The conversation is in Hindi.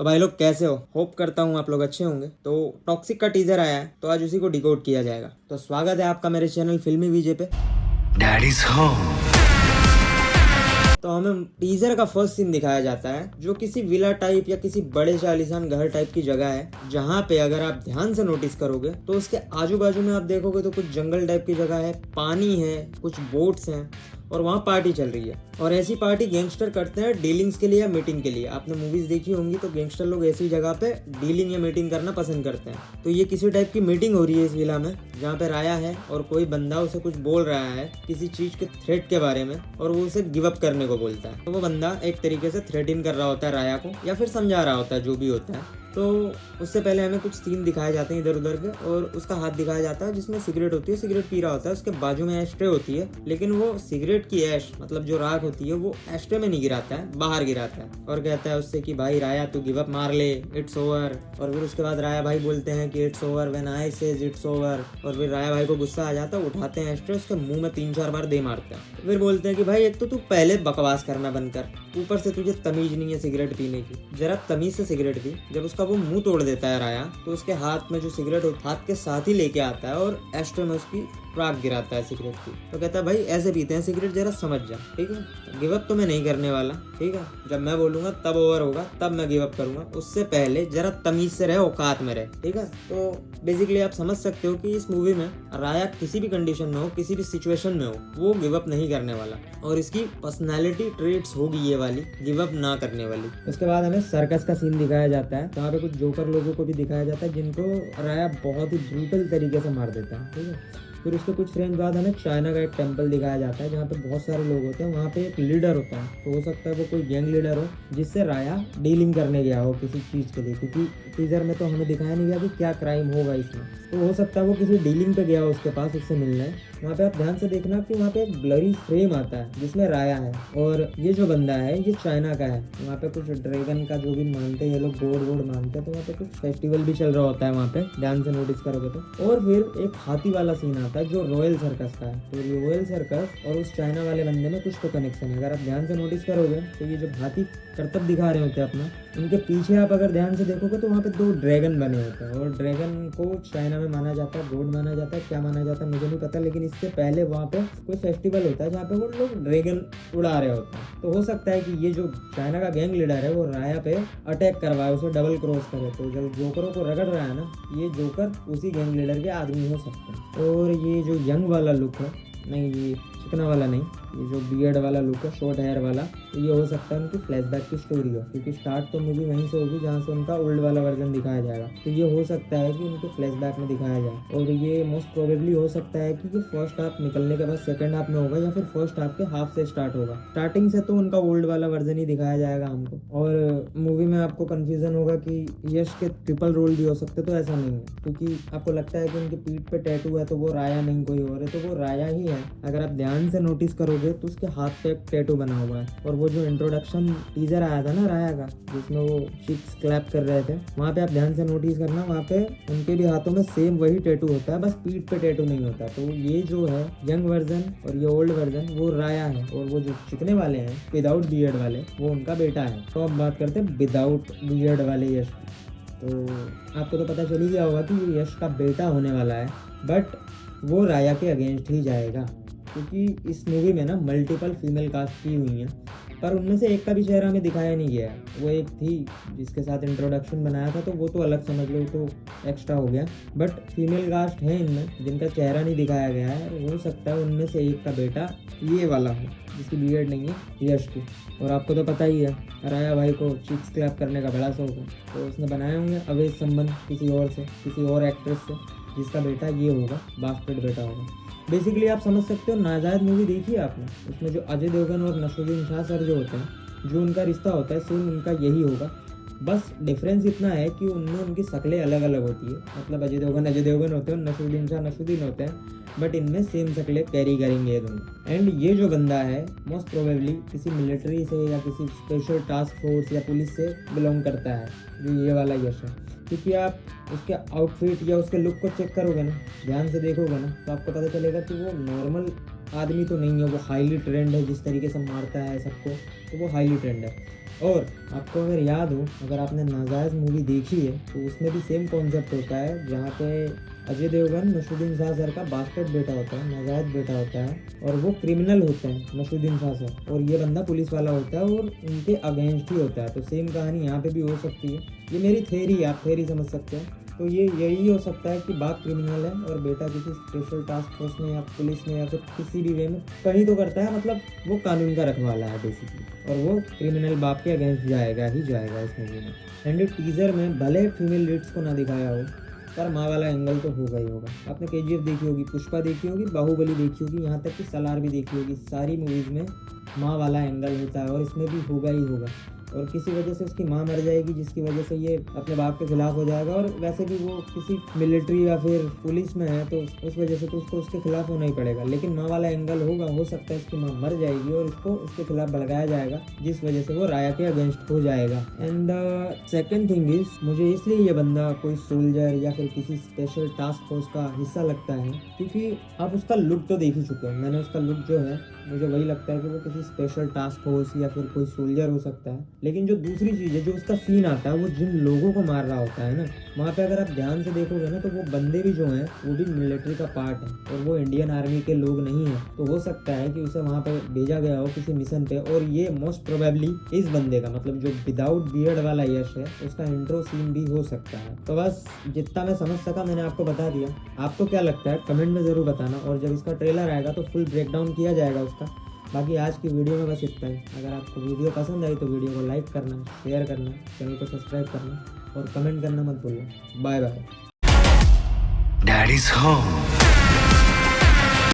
तो भाई लोग कैसे हो? होप करता हूँ आप लोग अच्छे होंगे। तो टॉक्सिक का टीजर आया है तो आज उसी को डिकोड किया जाएगा। तो स्वागत है आपका मेरे चैनल फिल्मी विजय पे। Daddies home. तो हमें टीजर का फर्स्ट सीन दिखाया जाता है जो किसी विला टाइप या किसी बड़े चालीसान घर टाइप की जगह है, जहाँ पे अगर आप ध्यान से नोटिस करोगे तो उसके आजू बाजू में आप देखोगे तो कुछ जंगल टाइप की जगह है, पानी है, कुछ बोट्स हैं और वहाँ पार्टी चल रही है। और ऐसी पार्टी गैंगस्टर करते हैं डीलिंग्स के लिए या मीटिंग के लिए। आपने मूवीज देखी होंगी तो गैंगस्टर लोग ऐसी जगह पे डीलिंग या मीटिंग करना पसंद करते हैं। तो ये किसी टाइप की मीटिंग हो रही है इस विला में, जहाँ पे राया है और कोई बंदा उसे कुछ बोल रहा है किसी चीज के थ्रेट के बारे में और वो उसे गिव अप करने को बोलता है। तो वो बंदा एक तरीके से थ्रेटिन कर रहा होता है राया को या फिर समझा रहा होता है, जो भी होता है। तो उससे पहले हमें कुछ सीन दिखाए जाते हैं इधर उधर के, और उसका हाथ दिखाया जाता है जिसमें सिगरेट होती है, सिगरेट पी रहा होता है। उसके बाजू में एस्ट्रे होती है, लेकिन वो सिगरेट की ऐश मतलब जो राख होती है वो एस्ट्रे में नहीं गिराता है, बाहर गिराता है और कहता है उससे कि भाई राया तू गिव अप मार ले, इट्स ओवर। और फिर उसके बाद राया भाई बोलते हैं कि it's over when I says it's over. और फिर राया भाई को गुस्सा आ जाता है, उठाते हैं एस्ट्रे, उसके मुंह में 3-4 बार दे मारते हैं। फिर बोलते हैं कि भाई एक तो तू पहले बकवास करना बंद कर, ऊपर से तुझे तमीज नहीं है सिगरेट पीने की, जरा तमीज से सिगरेट पी। जब उसका वो मुंह तोड़ देता है राया तो उसके हाथ में जो सिगरेट हाथ के साथ ही लेके आता है और एस्ट्रे में उसकी राख गिराता है सिगरेट की। तो कहता है भाई ऐसे पीते हैं सिगरेट, जरा समझ जा, ठीक है? गिव अप तो मैं नहीं करने वाला, ठीक है? जब मैं बोलूंगा तब ओवर होगा, तब मैं गिव अप करूंगा, उससे पहले जरा तमीज से रहे, औकात में रहे, ठीक है? तो बेसिकली आप समझ सकते हो कि इस मूवी में राया किसी भी कंडीशन में हो, किसी भी सिचुएशन में हो, वो गिव अप नहीं करने वाला और इसकी पर्सनैलिटी ट्रेट्स होगी ये वाली, गिव अप ना करने वाली। उसके बाद हमें सर्कस का सीन दिखाया जाता है, वहाँ पे कुछ जोकर लोगों को भी दिखाया जाता है जिनको राया बहुत ही ब्रूटल तरीके से मार देता है, ठीक है? फिर उसके कुछ फ्रेम बाद हमें चाइना का एक टेम्पल दिखाया जाता है जहाँ पे बहुत सारे लोग होते हैं। वहाँ पे एक लीडर होता है, तो हो सकता है वो कोई गैंग लीडर हो जिससे राया डीलिंग करने गया हो किसी चीज़ के लिए, क्योंकि टीजर में तो हमें दिखाया नहीं गया कि क्या क्राइम होगा इसमें। तो हो सकता है वो किसी डीलिंग पे गया हो उसके पास, उससे मिलने। वहाँ पे आप ध्यान से देखना कि वहाँ पे एक ब्लरी फ्रेम आता है जिसमें राया है और ये जो बंदा है ये चाइना का है। वहाँ पे कुछ ड्रैगन का जो भी मानते हैं ये लोग, गॉड वोड मानते हैं, तो वहाँ पे कुछ फेस्टिवल भी चल रहा होता है वहाँ पे, ध्यान से नोटिस करोगे तो। और फिर एक हाथी वाला सीन आता है जो रॉयल सर्कस का है। तो रॉयल सर्कस और उस चाइना वाले बंदे में कुछ तो कनेक्शन है। अगर आप ध्यान से नोटिस करोगे तो ये जो हाथी करतब दिखा रहे होते हैं अपना, उनके पीछे आप अगर ध्यान से देखोगे तो वहाँ पे 2 ड्रैगन बने होते हैं। और ड्रैगन को चाइना में माना जाता है, गॉड माना जाता है, क्या माना जाता है मुझे नहीं पता, लेकिन इससे पहले वहाँ पे कोई फेस्टिवल होता है जहाँ पे वो लोग ड्रैगन उड़ा रहे होते हैं। तो हो सकता है कि ये जो चाइना का गैंग लीडर है वो राया पे अटैक करवाए, उसे डबल क्रॉस करे। तो जब जोकरों को रगड़ रहा है ना, ये जोकर उसी गैंग लीडर के आदमी हो सकते हैं। और ये जो यंग वाला लुक है, नहीं ये चिकना वाला नहीं, ये जो बियर्ड वाला लुक है, शॉर्ट हेयर वाला, तो ये हो सकता है उनकी फ्लैशबैक की स्टोरी हो, क्योंकि स्टार्ट तो मूवी वहीं से होगी जहाँ से उनका ओल्ड वाला वर्जन दिखाया जाएगा। तो ये हो सकता है कि उनके फ्लैशबैक में दिखाया जाए। और ये मोस्ट प्रोबेबली हो सकता है कि ये फर्स्ट हाफ निकलने के बाद सेकंड हाफ में होगा या फिर फर्स्ट हाफ के हाफ से स्टार्ट होगा। स्टार्टिंग से तो उनका ओल्ड वाला वर्जन ही दिखाया जाएगा हमको। और मूवी में आपको कन्फ्यूजन होगा कि यश के ट्रिपल रोल भी हो सकते, तो ऐसा नहीं है, क्योंकि आपको लगता है कि उनकी पीठ पे टैटू है तो वो राया नहीं कोई और है, तो वो राया ही है। अगर आप ध्यान से नोटिस करोगे तो उसके हाथ पे एक टैटू बना हुआ है। और वो जो इंट्रोडक्शन टीजर आया था ना राया का, जिसमें वो चिक्स क्लैप कर रहे थे, वहाँ पे आप ध्यान से नोटिस करना, वहाँ पे उनके भी हाथों में सेम वही टैटू होता है, बस पीठ पे टैटू नहीं होता। तो ये जो है यंग वर्जन और ये ओल्ड वर्जन वो राया है, और वो जो चिकने वाले हैं विदाउट बियर्ड वाले वो उनका बेटा है। तो अब बात करते हैं विदाउट बियर्ड वाले यश। तो आपको तो पता चल ही गया होगा कि ये यश का बेटा होने वाला है, बट वो राया के अगेंस्ट ही जाएगा, क्योंकि इस मूवी में ना मल्टीपल फीमेल कास्ट की हुई हैं, पर उनमें से एक का भी चेहरा हमें दिखाया नहीं गया है। वो एक थी जिसके साथ इंट्रोडक्शन बनाया था, तो वो तो अलग समझ लो, तो एक्स्ट्रा हो गया। बट फीमेल कास्ट है इनमें जिनका चेहरा नहीं दिखाया गया है। हो सकता है उनमें से एक का बेटा ये वाला हो जिसकी बियर्ड नहीं है, यश की। और आपको तो पता ही है राया भाई को चिक्स क्लैप करने का बड़ा शौक है, तो उसने बनाए होंगे अवैध संबंध किसी और से, किसी और एक्ट्रेस से, जिसका बेटा ये होगा, बास्टर्ड बेटा होगा। बेसिकली आप समझ सकते हो। नाजायज मूवी देखी है आपने? उसमें जो अजय देवगन और नसरुद्दीन शाह सर जो होते हैं, जो उनका रिश्ता होता है सेम उनका यही होगा, बस डिफरेंस इतना है कि उनमें उनकी शक्लें अलग अलग होती है। मतलब अजय देवगन होते हैं, नसरुद्दीन शाह नसरुद्दीन होते हैं, बट इनमें सेम शक्लें कैरी करेंगे ये दोनों। एंड ये जो बंदा है मोस्ट प्रोबेबली किसी मिलिट्री से या किसी स्पेशल टास्क फोर्स या पुलिस से बिलोंग करता है, जो ये वाला यश है। क्योंकि आप उसके आउटफिट या उसके लुक को चेक करोगे ना, ध्यान से देखोगे ना, तो आपको पता चलेगा कि वो नॉर्मल आदमी तो नहीं है, वो हाईली ट्रेंड है। जिस तरीके से मारता है सबको, तो वो हाईली ट्रेंड है। और आपको अगर याद हो, अगर आपने नाजायज़ मूवी देखी है तो उसमें भी सेम कॉन्सेप्ट होता है, जहाँ पे अजय देवगन नसरुद्दीन शाह सर का बास्टेड बेटा होता है, नाजायज़ बेटा होता है, और वो क्रिमिनल होते हैं नसरुद्दीन शाह सर, और ये बंदा पुलिस वाला होता है और उनके अगेंस्ट ही होता है। तो सेम कहानी यहाँ पे भी हो सकती है। ये मेरी थ्योरी है, आप थ्योरी समझ सकते हैं। तो ये यही हो सकता है कि बाप क्रिमिनल है और बेटा किसी स्पेशल टास्क फोर्स में या पुलिस में या फिर किसी भी वे में कहीं तो करता है, मतलब वो कानून का रखवाला है बेसिकली, और वो क्रिमिनल बाप के अगेंस्ट जाएगा ही जाएगा इस मूवी में। एंड टीजर में भले फीमेल लीड्स को ना दिखाया हो, पर माँ वाला एंगल तो होगा ही होगा। आपने केजीएफ देखी होगी, पुष्पा देखी होगी, बाहुबली देखी होगी, यहाँ तक कि सलार भी देखी होगी। सारी मूवीज़ में माँ वाला एंगल होता है और इसमें भी होगा ही होगा। और किसी वजह से उसकी माँ मर जाएगी, जिसकी वजह से ये अपने बाप के खिलाफ हो जाएगा। और वैसे भी वो किसी मिलिट्री या फिर पुलिस में है, तो उस वजह से तो उसको उसके खिलाफ होना ही पड़ेगा। लेकिन माँ वाला एंगल होगा, हो सकता है इसकी माँ मर जाएगी और इसको उसके खिलाफ भड़काया जाएगा, जिस वजह से वो राया के अगेंस्ट हो जाएगा। एंड सेकेंड थिंग इज, मुझे इसलिए ये बंदा कोई सोल्जर या फिर किसी स्पेशल टास्क फोर्स का हिस्सा लगता है क्योंकि आप उसका लुक तो देख ही चुके हो। मैंने उसका लुक जो है, मुझे वही लगता है कि वो किसी स्पेशल टास्क फोर्स या फिर कोई सोल्जर हो सकता है। लेकिन जो दूसरी चीज़ है, जो उसका सीन आता है, वो जिन लोगों को मार रहा होता है ना, वहाँ पे अगर आप ध्यान से देखोगे ना, तो वो बंदे भी जो हैं वो भी मिलिट्री का पार्ट है और वो इंडियन आर्मी के लोग नहीं हैं। तो हो सकता है कि उसे वहाँ पे भेजा गया हो किसी मिशन पे, और ये मोस्ट प्रोबेबली इस बंदे का, मतलब जो विदाउट बियर्ड वाला यश है, उसका इंट्रो सीन भी हो सकता है। तो बस जितना मैं समझ सका मैंने आपको बता दिया। आपको क्या लगता है कमेंट में ज़रूर बताना, और जब इसका ट्रेलर आएगा तो फुल ब्रेकडाउन किया जाएगा उसका। बाकी आज की वीडियो में बस इतना ही। अगर आपको वीडियो पसंद आई तो वीडियो को लाइक करना, शेयर करना, चैनल को सब्सक्राइब करना और कमेंट करना मत भूलना। Bye bye. Daddy's home.